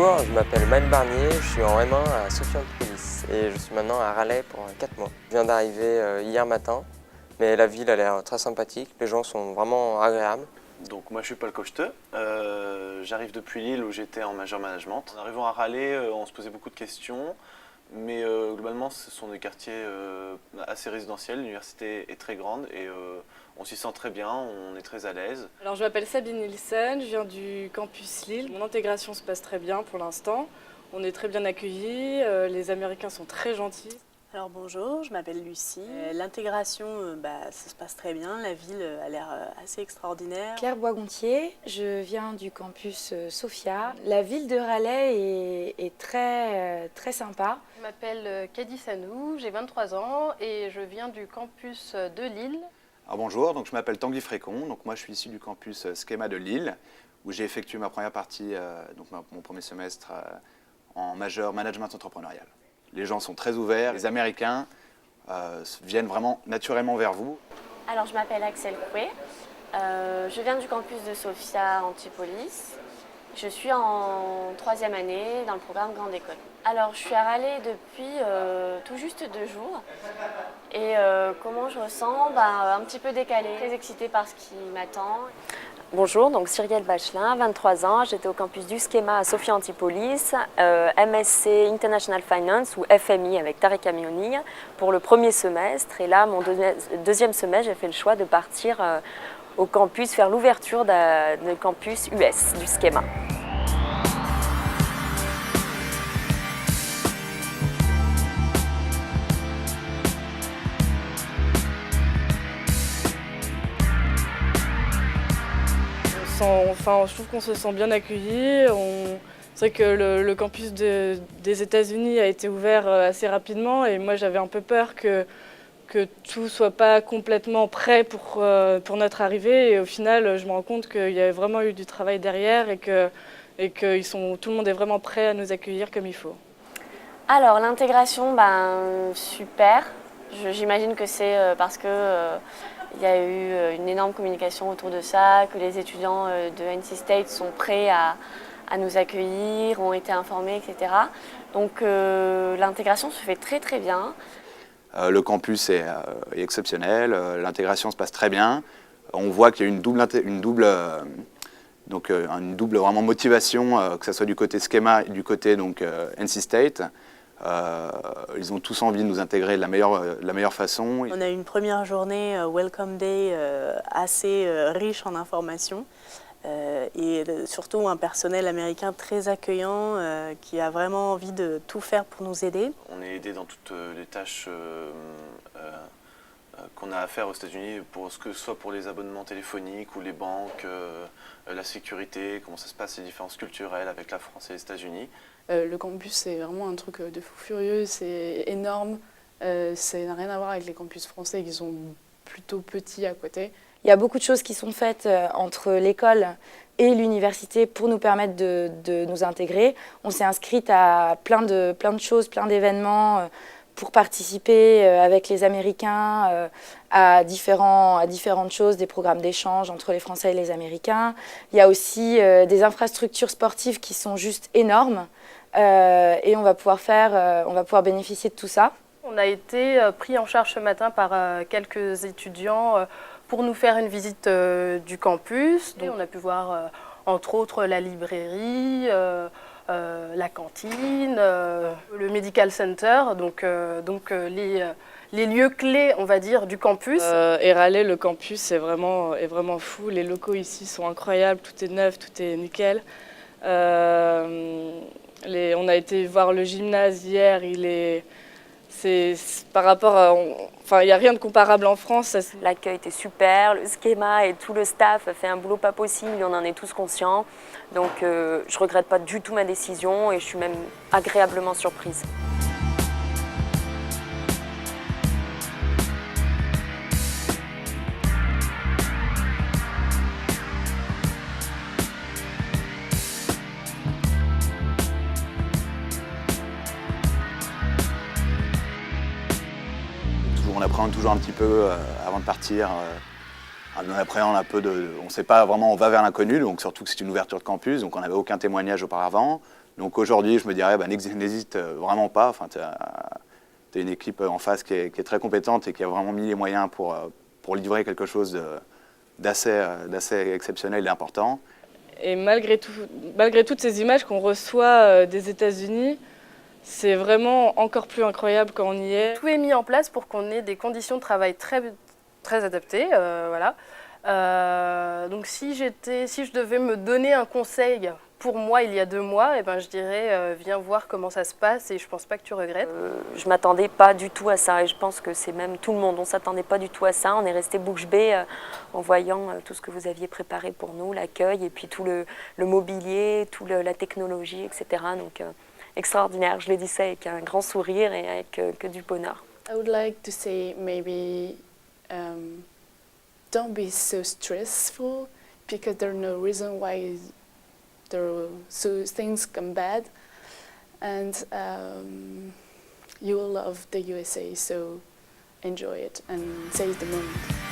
Bonjour, je m'appelle Maël Barnier, je suis en M1 à Sophia Antipolis et je suis maintenant à Raleigh pour 4 mois. Je viens d'arriver hier matin, mais la ville a l'air très sympathique, les gens sont vraiment agréables. Donc moi je suis Paul Cochteux, j'arrive depuis Lille où j'étais en major management. En arrivant à Raleigh, on se posait beaucoup de questions, mais globalement ce sont des quartiers assez résidentiels, l'université est très grande et on s'y sent très bien, on est très à l'aise. Alors je m'appelle Sabine Nielsen, je viens du campus Lille. Mon intégration se passe très bien pour l'instant, on est très bien accueillis, les Américains sont très gentils. Alors bonjour, je m'appelle Lucie. L'intégration, ça se passe très bien, la ville a l'air assez extraordinaire. Claire Boisgontier, je viens du campus Sophia. La ville de Raleigh est très sympa. Je m'appelle Kady Sanou, j'ai 23 ans et je viens du campus de Lille. Alors bonjour, donc je m'appelle Tanguy Frécon, donc moi je suis issu du campus Schema de Lille où j'ai effectué ma première partie, mon premier semestre en major management entrepreneurial. Les gens sont très ouverts, les Américains viennent vraiment naturellement vers vous. Alors je m'appelle Axel Coué, je viens du campus de Sophia Antipolis. Je suis en 3e année dans le programme Grande École. Alors je suis à Raleigh depuis tout juste 2 jours et comment je ressens un petit peu décalée, très excitée par ce qui m'attend. Bonjour, donc Cyrielle Bachelin, 23 ans, j'étais au campus du Schema à Sophia Antipolis, MSc International Finance ou FMI avec Tarek Amioni pour le premier semestre. Et là, mon deuxième semestre, j'ai fait le choix de partir au campus, faire l'ouverture du campus US du Schema. Je trouve qu'on se sent bien accueillis. C'est vrai que le campus des États-Unis a été ouvert assez rapidement et moi j'avais un peu peur que tout ne soit pas complètement prêt pour notre arrivée. Et au final, je me rends compte qu'il y a vraiment eu du travail derrière et que tout le monde est vraiment prêt à nous accueillir comme il faut. Alors l'intégration, super. J'imagine que c'est parce que il y a eu une énorme communication autour de ça, que les étudiants de NC State sont prêts à nous accueillir, ont été informés, etc. Donc l'intégration se fait très très bien. Le campus est exceptionnel, l'intégration se passe très bien. On voit qu'il y a une double vraiment motivation, que ce soit du côté Schema et du côté NC State. Ils ont tous envie de nous intégrer de la meilleure façon. On a eu une première journée Welcome Day assez riche en informations et surtout un personnel américain très accueillant qui a vraiment envie de tout faire pour nous aider. On est aidé dans toutes les tâches qu'on a à faire aux États-Unis, que ce soit pour les abonnements téléphoniques ou les banques, la sécurité, comment ça se passe, les différences culturelles avec la France et les États-Unis. Le campus, c'est vraiment un truc de fou furieux, c'est énorme. Ça n'a rien à voir avec les campus français qui sont plutôt petits à côté. Il y a beaucoup de choses qui sont faites entre l'école et l'université pour nous permettre de nous intégrer. On s'est inscrite à plein de choses, plein d'événements pour participer avec les Américains à différentes choses, des programmes d'échange entre les Français et les Américains. Il y a aussi des infrastructures sportives qui sont juste énormes et on va pouvoir bénéficier de tout ça. On a été pris en charge ce matin par quelques étudiants pour nous faire une visite du campus. Et on a pu voir entre autres la librairie, la cantine, le medical center, donc les lieux clés, on va dire, du campus. Et Raleigh, le campus est vraiment fou. Les locaux ici sont incroyables, tout est neuf, tout est nickel. On a été voir le gymnase hier, par rapport à... il n'y a rien de comparable en France. L'accueil était super, le Schema et tout le staff a fait un boulot pas possible, on en est tous conscients. Donc je ne regrette pas du tout ma décision et je suis même agréablement surprise. On appréhende toujours un petit peu avant de partir. On appréhende un peu on ne sait pas vraiment, on va vers l'inconnu, donc surtout que c'est une ouverture de campus, donc on n'avait aucun témoignage auparavant. Donc aujourd'hui, je me dirais, n'hésite vraiment pas. Enfin, tu as une équipe en face qui est très compétente et qui a vraiment mis les moyens pour livrer quelque chose d'assez exceptionnel et important. Et malgré toutes ces images qu'on reçoit des États-Unis, c'est vraiment encore plus incroyable quand on y est. Tout est mis en place pour qu'on ait des conditions de travail très, très adaptées. Voilà. Donc si je devais me donner un conseil pour moi il y a 2 mois, eh ben, je dirais viens voir comment ça se passe et je pense pas que tu regrettes. Je m'attendais pas du tout à ça et je pense que c'est même tout le monde. On s'attendait pas du tout à ça. On est resté bouche bée en voyant tout ce que vous aviez préparé pour nous, l'accueil et puis tout le mobilier, toute la technologie, etc. Donc extraordinaire. Je le dis ça avec un grand sourire et avec que du bonheur. I would like to say maybe don't be so stressful because there's no reason why things come bad, and you will love the USA, so enjoy it and seize the moment.